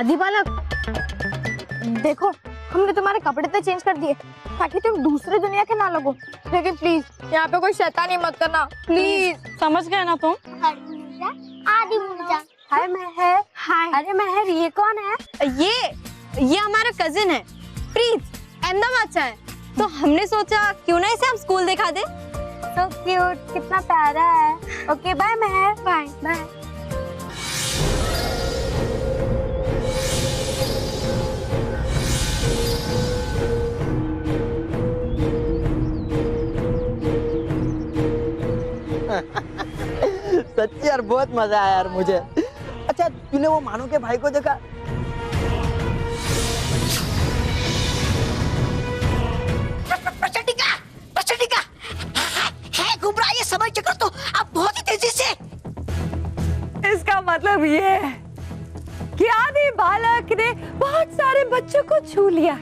आदि बालक, देखो हमने तुम्हारे कपड़े तो चेंज कर दिए ताकि तुम दूसरे दुनिया के ना लगो, लेकिन प्लीज यहाँ पे कोई शैतानी मत करना प्लीज। समझ गए ना तुम? आदि मुर्जा। हाय महर। हाय। अरे महर, ये कौन है? ये हमारा कजिन है प्रीत, एकदम अच्छा है। तो हमने सोचा क्यों ना इसे हम स्कूल दिखा दे। So cute, कितना प्यारा है। Okay bye Mehar. Bye bye. सच्ची यार बहुत मजा आया यार मुझे। अच्छा तूने वो मानो के भाई को देखा? है घूम रहा ये समय चक्र तो अब बहुत ही तेजी से। इसका मतलब ये है कि आदि बालक ने बहुत सारे बच्चों को छू लिया।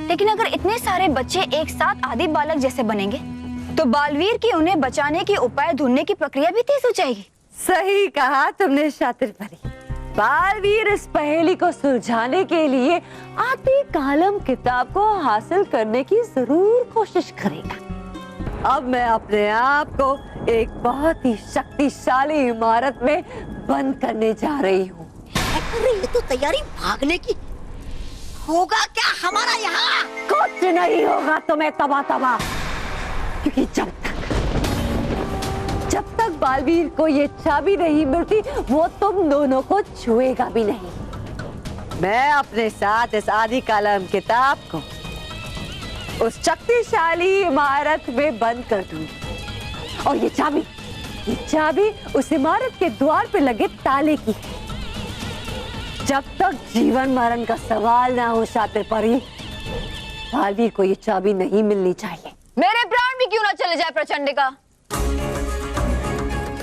लेकिन अगर इतने सारे बच्चे एक साथ आदि बालक जैसे बनेंगे तो बालवीर की उन्हें बचाने के उपाय ढूंढने की प्रक्रिया भी तेज हो जाएगी। सही कहा तुमने शातिर परी। बालवीर इस पहेली को सुलझाने के लिए आदि कालम किताब को हासिल करने की जरूर कोशिश करेगा। अब मैं अपने आप को एक बहुत ही शक्तिशाली इमारत में बंद करने जा रही हूँ। ये तो तैयारी भागने की। होगा क्या हमारा यहाँ? कुछ नहीं होगा तुम्हें तबाह तबाह, क्योंकि जब तक बालवीर को ये चाबी नहीं मिलती वो तुम दोनों को छुएगा भी नहीं। मैं अपने साथ इस आदि कालम किताब को उस शक्तिशाली इमारत में बंद कर दूंगी और ये चाबी उस इमारत के द्वार पे लगे ताले की है। जब तक जीवन मरण का सवाल ना हो शातिर परी, बालवीर को ये चाबी नहीं मिलनी चाहिए। मेरे प्राण भी क्यों ना चले जाए प्रचंडिका,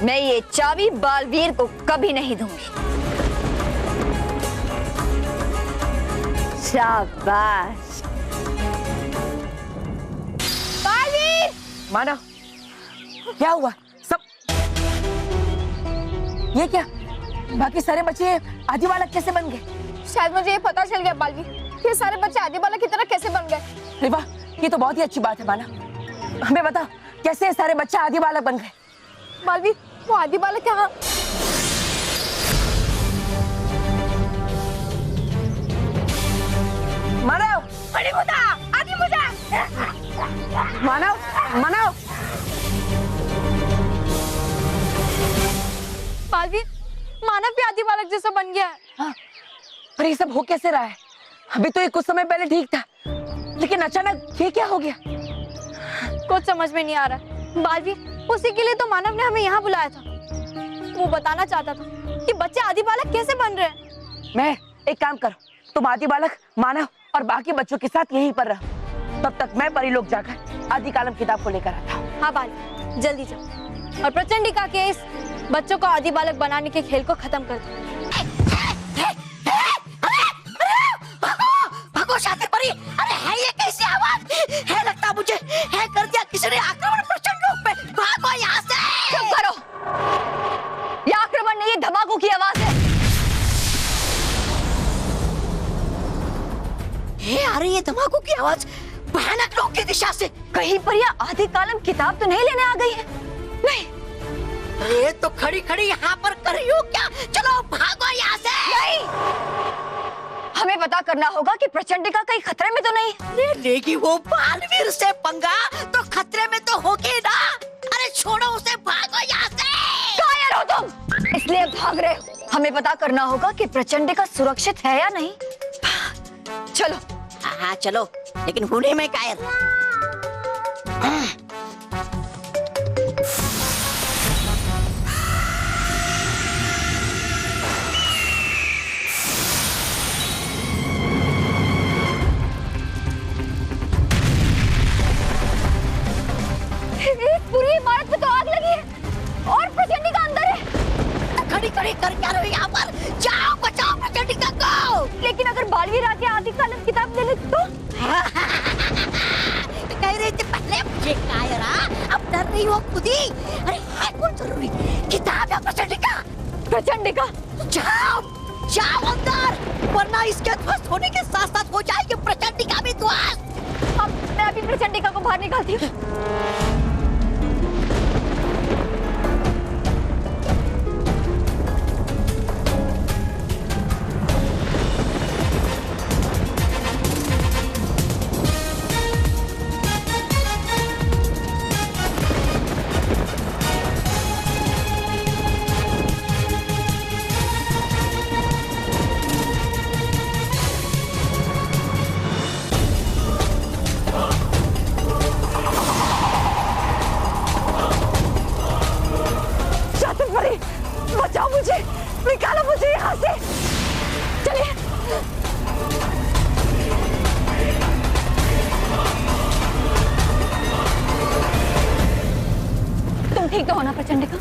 मैं ये चाबी बालवीर को कभी नहीं दूंगी। शाबाश। बालवीर! मानव, क्या हुआ? सब ये क्या? बाकी सारे बच्चे आदि बालक कैसे बन गए? शायद मुझे ये पता चल गया बालवीर, ये सारे बच्चे आदि बालक की तरह कैसे बन गए। अरे वाह, ये तो बहुत ही अच्छी बात है मानव। हमें बता कैसे सारे बच्चे आदि बालक बन गए? बालवीर, वो आदि बालक कहाँ? मानव, आदि मुर्जा, आदि मुर्जा। मानव, मानव। बालवीर, मानव भी आदि बालक जैसा बन गया है। हाँ, पर ये सब हो कैसे रहा है? अभी तो ये कुछ समय पहले ठीक था, लेकिन अचानक ये क्या हो गया? कुछ समझ में नहीं आ रहा। बालवीर, उसी के लिए तो मानव ने हमें यहाँ बुलाया था। वो बताना चाहता था कि बच्चे आदि बालक कैसे बन रहे हैं। मैं एक काम करो, तुम आदि बालक, मानव और बाकी बच्चों के साथ यहीं पर रहो। तब तक मैं परी लोग जाकर आदि कालम किताब को लेकर आता हूँ। हाँ बालवीर, जल्दी जाओ और प्रचंडिका के इस बच्चों को आदि बालक बनाने के खेल को खत्म कर दो। भागो शातिर परी। अरे है ये कैसी आवाज? है लगता मुझे है कर दिया किसी ने आक्रमण प्रचंड रूप में। भागो यहाँ से। चुप करो, ये आक्रमण नहीं, ये धमाकों की आवाज है। आ रही है धमाकों की आवाज भयानक लोग की दिशा से। कहीं पर यह आदि कालम किताब तो नहीं लेने आ गई है? नहीं। अरे तो खड़ी खड़ी यहाँ पर कर रही हो क्या? चलो भागो यहाँ से। नहीं, हमें पता करना होगा कि प्रचंडिका कहीं खतरे में तो नहीं है। लेगी वो बालवीर से पंगा तो खतरे में तो होगी ना। अरे छोड़ो उसे, भागो यहाँ से। कायर हो तुम, इसलिए भाग रहे हो। हमें पता करना होगा कि प्रचंडिका सुरक्षित है या नहीं। चलो। हाँ चलो, लेकिन होने में कायर। पूरी इमारत में तो आग लगी है और प्रचंडिका अंदर है। खड़ी खड़ी कर क्या रहे हो यहाँ पर? जाओ बचाओ प्रचंडिका को। लेकिन अगर बालवीर आके आदि कालम किताब ले ले तो? कह रहे थे पहले मुझे कायरा, अब डर रही हो खुद ही। अरे है कौन जरूरी? किताब या प्रचंडिका? प्रचंडिका। जाओ जाओ अंदर। वरना इसके ध्वस्त होने के साथ साथ हो जाएगी प्रचंडिका भी ध्वस्त। अब मैं अभी प्रचंडिका को बाहर निकालती हूँ। बचाओ मुझे, निकालो मुझे यहाँ से। चलिए। तुम ठीक तो हो ना प्रचंडिका?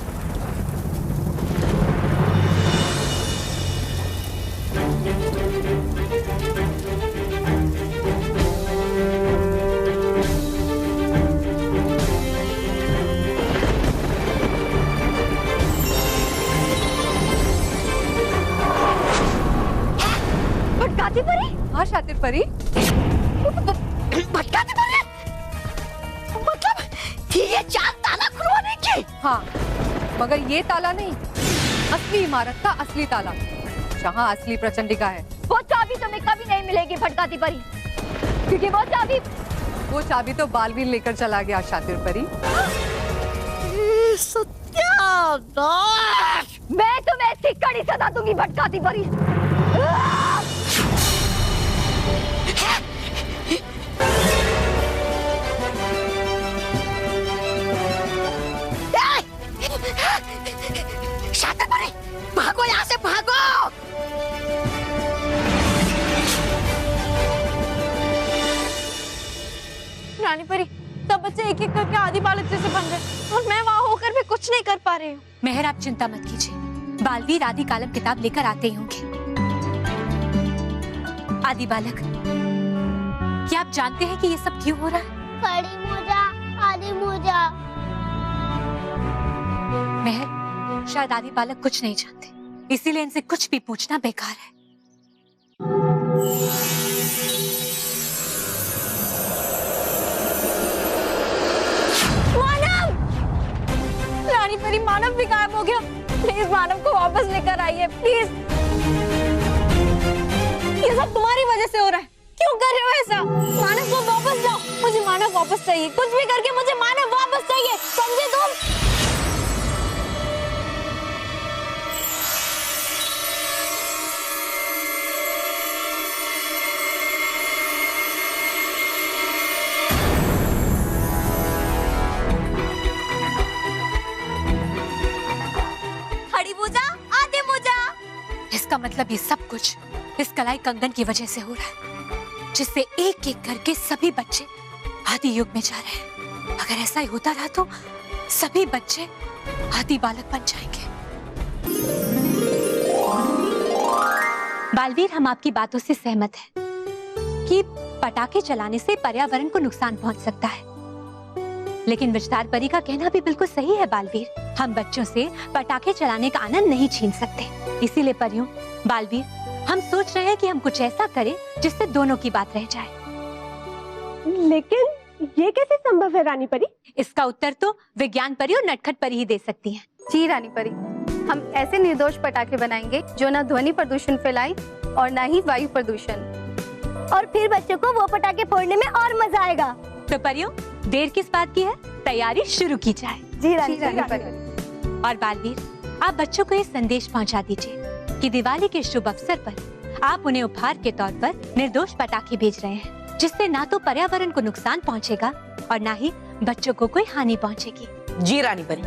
भटकाती परी? हाँ शातिर परी, भटकाती परी? मतलब ये चार ताला खुलवाने की? हाँ मगर ये ताला नहीं, असली इमारत का असली ताला, जहाँ असली प्रचंडिका है। वो चाबी तुम्हें कभी नहीं मिलेगी भटकाती परी, क्योंकि वो चाबी तो बालवीर लेकर चला गया शातिर परी। सत्यानाश! मैं तुम्हें इसकी कड़ी सजा दूंगी भटकाती परी। शातिर परी, भागो यहाँ से, भागो! रानी परी, सब बच्चे एक एक करके आदि बालक जैसे बन गए और मैं वहाँ होकर भी कुछ नहीं कर पा रही हूँ। मेहर आप चिंता मत कीजिए, बालवीर आदि कालम किताब लेकर आते ही होंगे। आदि बालक, क्या आप जानते हैं कि ये सब क्यों हो रहा है? बड़ी मोजा, आदि मोजा। मेहर, शायद आदि बालक कुछ नहीं जानते, इसीलिए इनसे कुछ भी पूछना बेकार है। रानी परी, मानव भी गायब हो गया। प्लीज मानव को वापस लेकर आइए, प्लीज। ये सब तुम्हारी वजह से हो रहा है, क्यों कर रहे हो ऐसा? मानव को वापस लाओ, मुझे मानव वापस चाहिए, कुछ भी करके मुझे मानव वापस चाहिए, समझे तुम? खड़ी मोजा, आधे मोजा। इसका मतलब ये सब कुछ इस कलाई कंगन की वजह से हो रहा है, जिससे एक एक करके सभी बच्चे आदि युग में जा रहे हैं। अगर ऐसा ही होता रहा तो सभी बच्चे आदि बालक बन जाएंगे। बालवीर, हम आपकी बातों से सहमत हैं कि पटाखे चलाने से पर्यावरण को नुकसान पहुंच सकता है, लेकिन विस्तार परी का कहना भी बिल्कुल सही है। बालवीर, हम बच्चों से पटाखे चलाने का आनंद नहीं छीन सकते, इसीलिए परियों, बालवीर, हम सोच रहे हैं कि हम कुछ ऐसा करें जिससे दोनों की बात रह जाए। लेकिन ये कैसे संभव है रानी परी? इसका उत्तर तो विज्ञान परी और नटखट परी ही दे सकती हैं। जी रानी परी, हम ऐसे निर्दोष पटाखे बनाएंगे जो न ध्वनि प्रदूषण फैलाए और न ही वायु प्रदूषण, और फिर बच्चों को वो पटाखे फोड़ने में और मजा आएगा। तो परियों, देर किस बात की है, तैयारी शुरू की जाए। जी रानी परी। और बालवीर, आप बच्चों को ये संदेश पहुंचा दीजिए कि दिवाली के शुभ अवसर पर आप उन्हें उपहार के तौर पर निर्दोष पटाखे भेज रहे हैं, जिससे ना तो पर्यावरण को नुकसान पहुंचेगा और ना ही बच्चों को कोई हानि पहुंचेगी। जी रानी परी।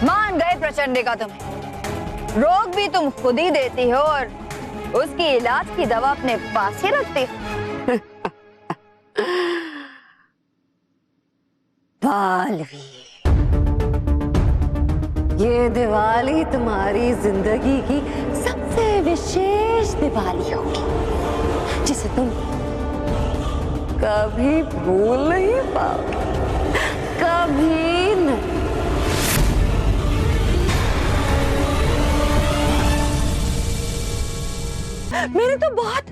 मान गए प्रचंडिका तुम्हें, रोग भी तुम खुद ही देती हो और उसकी इलाज की दवा अपने पास ही रखती हो। बालवीर, ये दिवाली तुम्हारी जिंदगी की सबसे विशेष दिवाली होगी जिसे तुम कभी भूल नहीं पाओगे, कभी नहीं। मैंने तो बहुत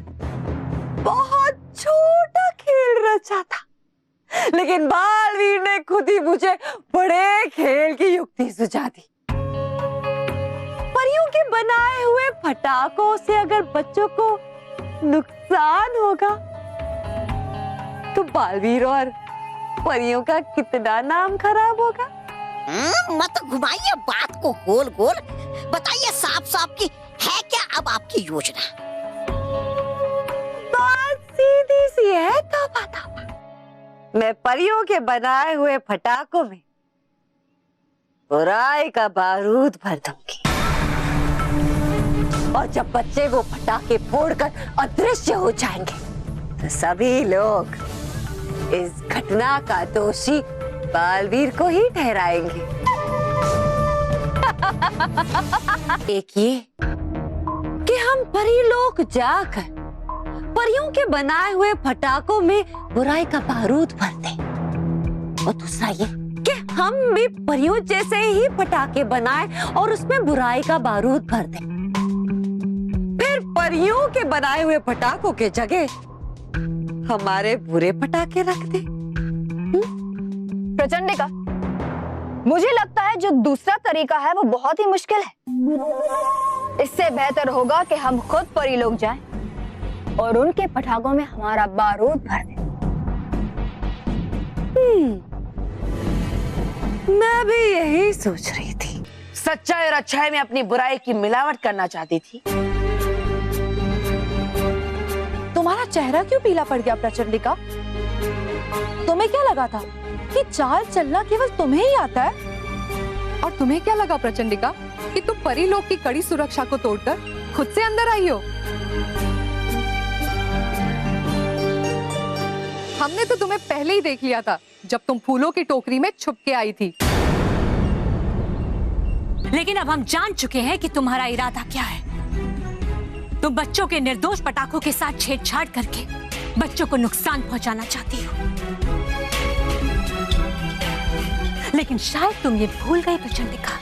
छोटा खेल रचा था, लेकिन बालवीर ने खुद ही मुझे बड़े खेल की युक्ति सुझा दी। परियों के बनाए हुए पटाखों से अगर बच्चों को नुकसान होगा तो बालवीर और परियों का कितना नाम खराब होगा। मत घुमाइए बात को गोल गोल, बताइए साफ साफ की है क्या अब आपकी योजना? बात सीधी सी है तोबा तोबा। मैं परियों के बनाए हुए पटाखों में बुराई का बारूद भर दूंगी, और जब बच्चे वो पटाखे फोड़कर अदृश्य हो जाएंगे तो सभी लोग इस घटना का दोषी बालवीर को ही ठहराएंगे। एक ये कि हम परी लोग जाकर परियों के बनाए हुए पटाखों में बुराई का बारूद भर दें, और दूसरा ये कि हम भी परियों जैसे ही पटाखे बनाएं और उसमें बुराई का बारूद भर दें। फिर परियों के बनाए हुए पटाखों के जगह हमारे बुरे पटाखे रख दें। प्रचंडिका, मुझे लगता है जो दूसरा तरीका है वो बहुत ही मुश्किल है। इससे बेहतर होगा कि हम खुद परी लोग जाएं और उनके पटाखों में हमारा बारूद भर दें। मैं भी यही सोच रही थी। सच्चाई और अच्छाई में अपनी बुराई की मिलावट करना चाहती थी। तुम्हारा चेहरा क्यों पीला पड़ गया प्रचंडिका? तुम्हें क्या लगा था कि चाल चलना केवल तुम्हें ही आता है? और तुम्हें क्या लगा प्रचंडिका कि तुम परी लोग की कड़ी सुरक्षा को तोड़कर खुद से अंदर आई हो? हमने तो तुम्हें पहले ही देख लिया था जब तुम फूलों की टोकरी में छुप के आई थी। लेकिन अब हम जान चुके हैं कि तुम्हारा इरादा क्या है। तुम बच्चों के निर्दोष पटाखों के साथ छेड़छाड़ करके बच्चों को नुकसान पहुंचाना चाहती हो। लेकिन शायद तुम ये भूल गई प्रचंडिका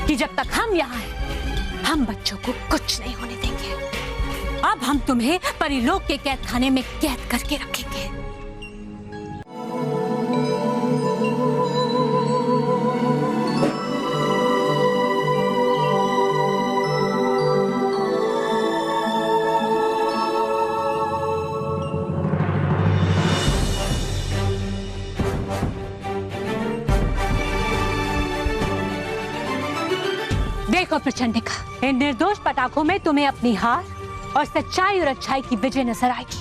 कि जब तक हम यहाँ हैं, हम बच्चों को कुछ नहीं होने देंगे। अब हम तुम्हें परिलोक के कैद खाने में कैद करके रखेंगे। देखो प्रचंडिका, इन निर्दोष पटाखों में तुम्हें अपनी हार और सच्चाई और अच्छाई की विजय नजर आएगी।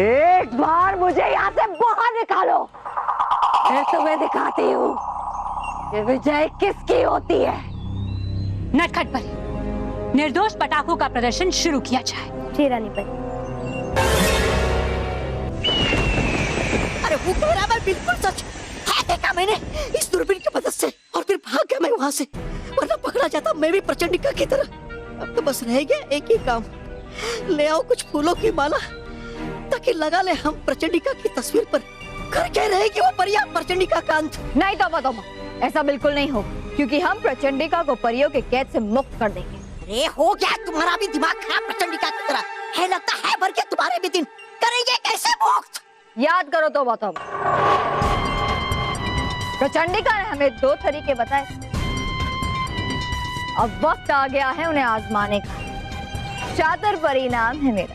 एक बार मुझे यहाँ से बाहर निकालो, फिर तुम्हें दिखाती हूँ ये विजय किसकी होती है। नटखट परी, निर्दोष पटाखों का प्रदर्शन शुरू किया जाए। जी रानी परी। अरे वो कह रहा है बिल्कुल सच है, देखा मैंने इस दूरबीन की मदद से, और फिर भाग गया मैं वहाँ से, वरना पकड़ा जाता मैं भी प्रचंडिका की तरह। अब तो बस रह गया एक ही काम, ले आओ कुछ फूलों की माला ताकि लगा ले हम प्रचंडिका की तस्वीर पर। करके रहेगी वो परियां प्रचंडिका का अंत। नहीं तोबा, ऐसा बिल्कुल नहीं होगा, क्योंकि हम प्रचंडिका को परियों के कैद से मुक्त कर देंगे। अरे हो गया तुम्हारा भी दिमाग खराब प्रचंडिका की तरह है, लगता है भर के तुम्हारे भी दिन करेंगे कैसे मुक्त। याद करो तोबा, प्रचंडिका ने हमें 2 तरीके बताए, अब वक्त आ गया है उन्हें आजमाने का। चातर परिणाम है मेरा,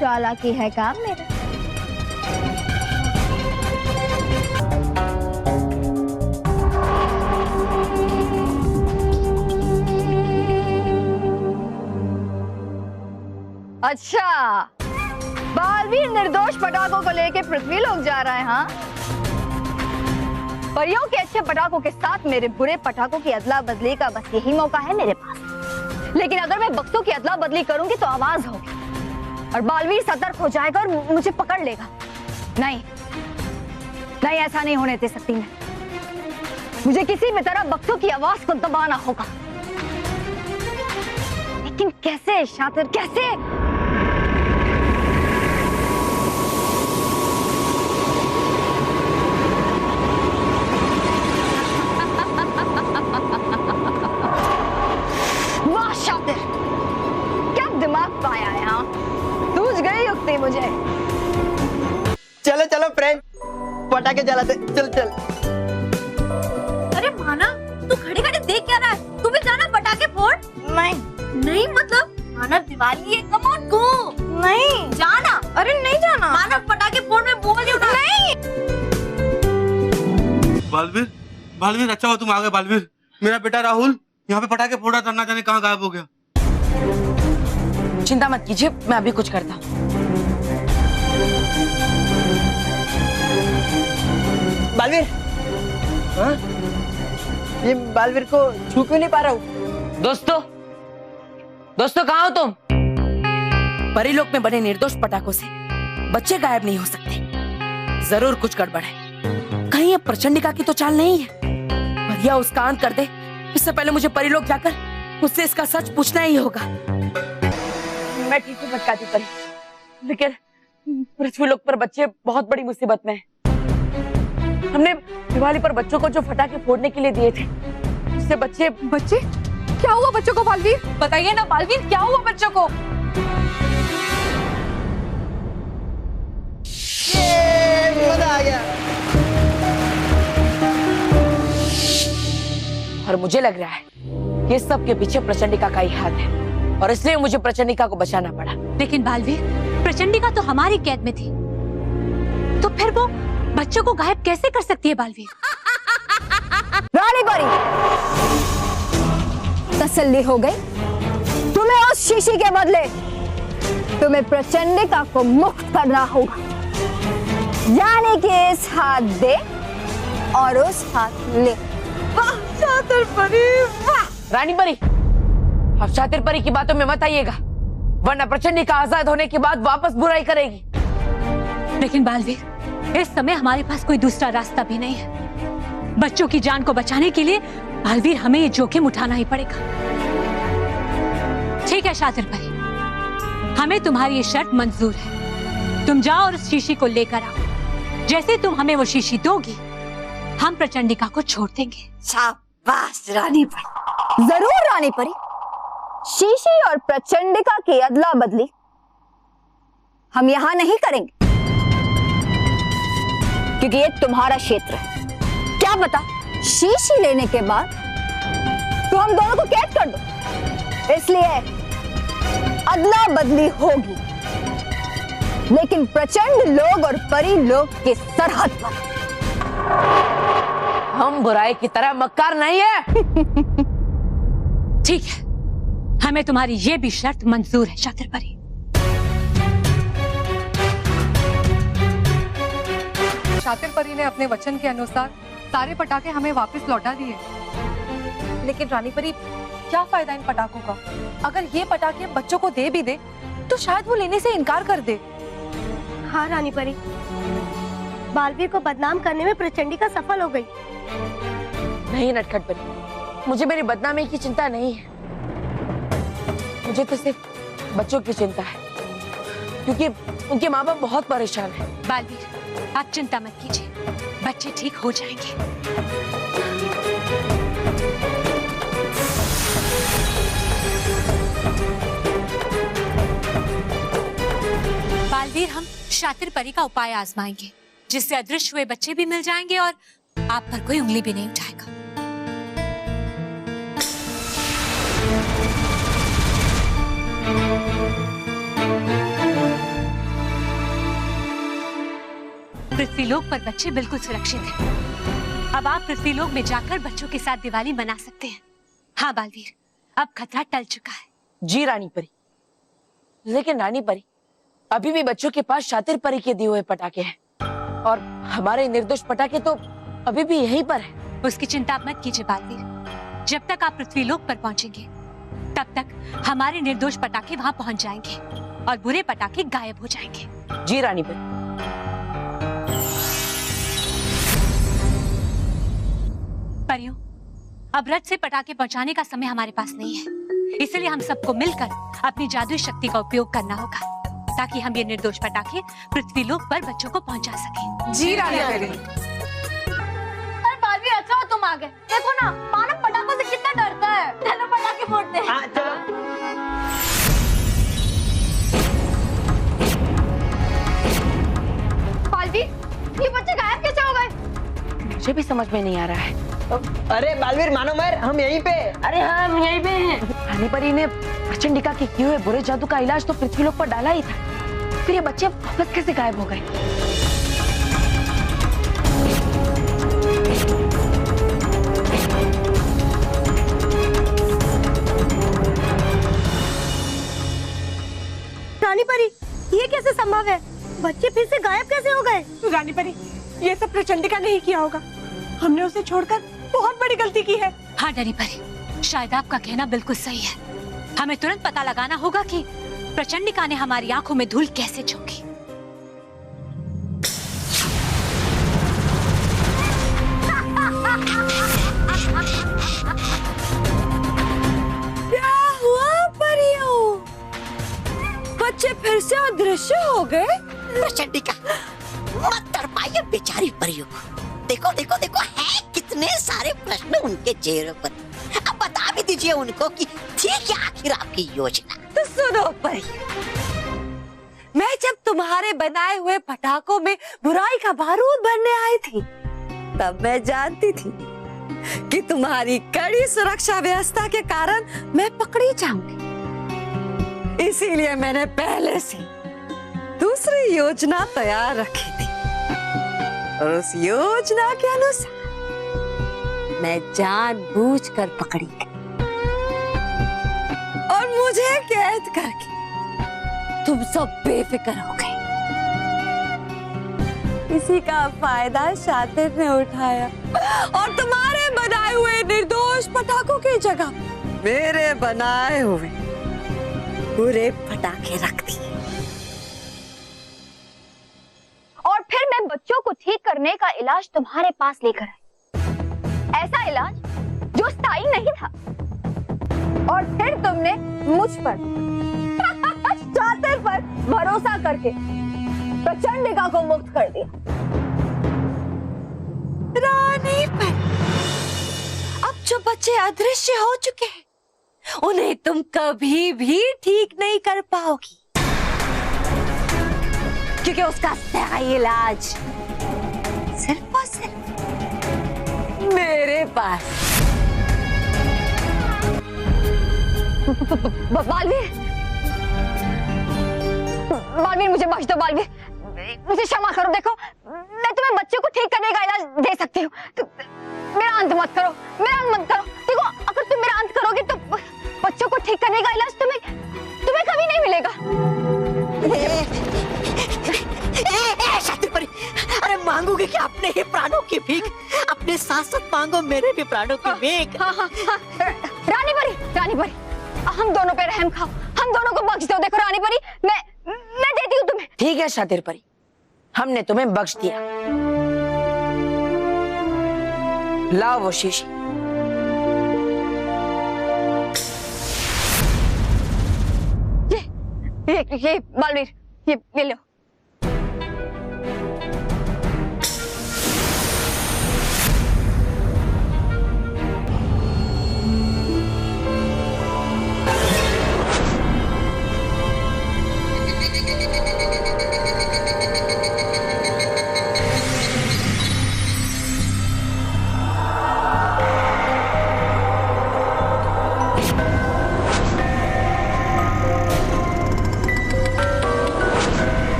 चालाकी है काम मेरा। अच्छा, बालवीर निर्दोष पटाखों को लेके पृथ्वी लोग जा रहे हैं। हाँ, परियों के अच्छे पटाखों के साथ मेरे बुरे पटाखों की अदला बदली का बस यही मौका है मेरे पास। लेकिन अगर मैं बक्सों की अदला बदली करूंगी तो आवाज होगी और बालवीर सतर्क हो जाएगा और मुझे पकड़ लेगा। नहीं नहीं, ऐसा नहीं होने दे सकती मैं। मुझे किसी भी तरह बक्सों की आवाज को दबाना होगा। लेकिन कैसे शातिर, कैसे? वाह शातिर, क्या दिमाग पाया है। हाँ, सूझ गई युक्ति मुझे। चलो चलो फ्रेंड, पटाखे जलाते, चल चल। अरे माना, तू खड़े खड़े देख क्या रहा है? तू भी जाना पटाखे फोड़। नहीं मतलब माना, दिवाली है, कम ऑन गो। नहीं जाना। अरे नहीं जाना माना, पटाखे फोड़ में बोल रही हूँ ना। नहीं बालवीर, बालवीर अच्छा हो तुम आ गए। बालवीर, मेरा बेटा राहुल यहाँ पे पटाखे फोड़ रहा था, ना जाने कहाँ गायब हो गया। चिंता मत कीजिए, मैं अभी कुछ करता हूँ। बालवीर, हाँ? ये बालवीर को छू क्यों नहीं पा रहा हूँ? दोस्तों, दोस्तों कहाँ हो तुम? परीलोक में बने निर्दोष पटाखों से बच्चे गायब नहीं हो सकते। जरूर कुछ गड़बड़ है। कहीं ये प्रचंडिका की तो चाल नहीं है। भैया उसका अंत कर दे, इससे पहले मुझे परीलोक जाकर उससे इसका सच पूछना ही होगा। मैं ठीक हूँ भटकाती परी, लेकिन पृथ्वीलोक पर बच्चे बहुत बड़ी मुसीबत में हैं। हमने दिवाली पर बच्चों को जो पटाखे फोड़ने के लिए दिए थे, उससे बच्चे क्या हुआ बच्चों को? बालवीर बताइए ना, बालवीर क्या हुआ बच्चों को? मजा आ गया। और मुझे लग रहा है कि इस सब के पीछे प्रचंडिका का ही हाथ है, और इसलिए मुझे प्रचंडिका को बचाना पड़ा। लेकिन बालवीर, प्रचंडिका तो हमारी कैद में थी, तो फिर वो बच्चों को गायब कैसे कर सकती है बालवीर? रानी परी, तसल्ली हो गई? तुम्हें उस शीशी के बदले तुम्हें प्रचंडिका को मुक्त करना होगा, यानी कि इस हाथ दे और उस हाथ ले। वाह शातिर परी, वाह। रानी परी, अब शातिर परी की बातों में मत आइएगा, वरना प्रचंडिका आजाद होने के बाद वापस बुराई करेगी। लेकिन बालवीर, इस समय हमारे पास कोई दूसरा रास्ता भी नहीं है। बच्चों की जान को बचाने के लिए बालवीर हमें ये जोखिम उठाना ही पड़ेगा। ठीक है शातिर परी, हमें तुम्हारी ये शर्त मंजूर है। तुम जाओ और उस शीशी को लेकर आओ। जैसे तुम हमें वो शीशी दोगी, हम प्रचंडिका को छोड़ देंगे। शाबाश रानी परी। जरूर रानी परी, शीशी और प्रचंडिका की अदला बदली हम यहाँ नहीं करेंगे, क्योंकि ये तुम्हारा क्षेत्र है। क्या पता शीशी लेने के बाद तो हम दोनों को कैद कर दो, इसलिए अदला बदली होगी, लेकिन प्रचंड लोग और परी लोग की सरहद पर। हम बुराई की तरह मक्कार नहीं है। ठीक है, हमें तुम्हारी ये भी शर्त मंजूर है शातिर परी। शातिर परी ने अपने वचन के अनुसार सारे पटाखे हमें वापस लौटा दिए। लेकिन रानी परी, क्या फायदा इन पटाखों का? अगर ये पटाखे बच्चों को दे भी दे तो शायद वो लेने से इनकार कर दे। हाँ रानी परी, बालवीर को बदनाम करने में प्रचंडिका सफल हो गई। नहीं नटखट परी, मुझे मेरी बदनामी की चिंता नहीं है। मुझे तो सिर्फ बच्चों की चिंता है, क्योंकि उनके माँ बाप बहुत परेशान हैं। बालवीर, आप चिंता मत कीजिए, बच्चे ठीक हो जाएंगे। बालवीर, हम शातिर परी का उपाय आजमाएंगे, जिससे अदृश्य हुए बच्चे भी मिल जाएंगे और आप पर कोई उंगली भी नहीं उठाएगा। पृथ्वीलोक पर बच्चे बिल्कुल सुरक्षित हैं। अब आप पृथ्वीलोक में जाकर बच्चों के साथ दिवाली मना सकते हैं। हाँ बालवीर, अब खतरा टल चुका है। जी रानी परी, लेकिन रानी परी, अभी भी बच्चों के पास शातिर परी के दिए हुए पटाखे हैं, और हमारे निर्दोष पटाखे तो अभी भी यहीं पर है। उसकी चिंता आप मत कीजिए बालवीर, जब तक आप पृथ्वीलोक पर पहुंचेंगे, तब तक हमारे निर्दोष पटाखे वहां पहुंच जाएंगे और बुरे पटाखे गायब हो जाएंगे। जी रानी परी। परियों, अब रथ से पटाखे पहुंचाने का समय हमारे पास नहीं है, इसलिए हम सबको मिलकर अपनी जादुई शक्ति का उपयोग करना होगा ताकि हम ये निर्दोष पटाखे पृथ्वी लोक पर बच्चों को पहुंचा सकें। जी रानी परी। अरे बालवीर, अच्छा हो तुम आ गए। देखो ना, मानव पटाखों से कितना डरता है। चलो पटाखे फोड़ते हैं। हाँ चलो। बालवीर, ये बच्चे गायब कैसे हो गए? मुझे भी समझ में नहीं आ रहा है। अरे बालवीर मानो मर, हम यहीं पे। अरे हाँ, हम यहीं पे हैं। रानी परी ने प्रचंडिका के किए हुए बुरे जादू का इलाज तो पृथ्वी लोक पर डाला ही था, फिर ये बच्चे वापस कैसे गायब हो गए? रानी परी, ये कैसे संभव है? बच्चे फिर से गायब कैसे हो गए? रानी परी, ये सब प्रचंडिका ने ही किया होगा। हमने उसे छोड़कर बहुत बड़ी गलती की है। हाँ रानी परी, शायद आपका कहना बिल्कुल सही है। हमें तुरंत पता लगाना होगा कि प्रचंडिका ने हमारी आंखों में धूल कैसे झोंकी। क्या हुआ परियों? बच्चे फिर से अदृश्य हो गए? प्रचंडिका, मत कर पाइए बेचारी परियों को। देखो देखो देखो, है कितने सारे प्रश्न उनके चेहरों पर। अब बता भी दीजिए उनको कि थी क्या आखिर आपकी योजना? तो सुनो परियों, मैं जब तुम्हारे बनाए हुए पटाखों में बुराई का बारूद भरने आई थी, तब मैं जानती थी कि तुम्हारी कड़ी सुरक्षा व्यवस्था के कारण मैं पकड़ी जाऊंगी। इसीलिए मैंने पहले से दूसरी योजना तैयार रखी थी और उस योजना के अनुसार मैं जानबूझकर पकड़ी गई और मुझे कैद करके तुम सब बेफिक्र हो गए। इसी का फायदा शातिर ने उठाया और तुम्हारे बनाए हुए निर्दोष पटाखों की जगह मेरे बनाए हुए बुरे पटाखे रख दिए। और फिर मैं बच्चों को ठीक करने का इलाज तुम्हारे पास लेकर आई, ऐसा इलाज जो स्थायी नहीं था। और फिर तुमने मुझ पर शातिर पर भरोसा करके प्रचंडिका को मुक्त कर दिया। रानी पर अब जो बच्चे अदृश्य हो चुके हैं, उन्हें तुम कभी भी ठीक नहीं कर पाओगी, क्योंकि उसका स्थायी इलाज सिर्फ और सिर्फ मेरे पास। बालवीर, बालवीर मुझे बख्श दो। बालवीर मुझे क्षमा करो। देखो, मैं तुम्हें बच्चे को ठीक करने का इलाज दे सकती हूँ, तो मेरा अंत मत करो, मेरा अंत मत करो। देखो, अगर तुम मेरा अंत करोगे तो बच्चों को ठीक करने का इलाज तुम्हें कभी नहीं मिलेगा। शातिर परी, अरे मांगोगे क्या अपने ही प्राणों की भीख? अपने साथ साथ मांगो मेरे भी प्राणों की भीख। हाँ, हाँ, हाँ। रानी परी, हम दोनों पे रहम खाओ, हम दोनों को बख्श दो। देखो रानी परी, मैं देती हूँ तुम्हें। ठीक है शातिर परी, हमने तुम्हें बख्श दिया। लाओ वो शीशी। ये बालवीर, ये लो।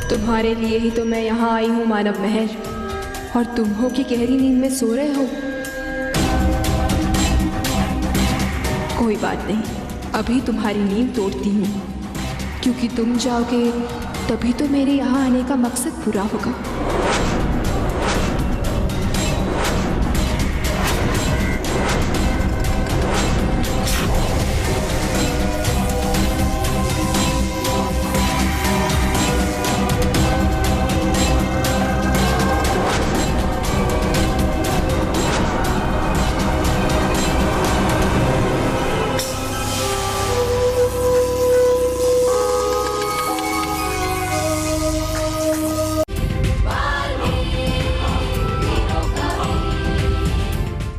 तुम्हारे लिए ही तो मैं यहाँ आई हूँ मानव महल, और तुम हो कि गहरी नींद में सो रहे हो। कोई बात नहीं, अभी तुम्हारी नींद तोड़ती हूँ, क्योंकि तुम जाओगे तभी तो मेरे यहाँ आने का मकसद पूरा होगा।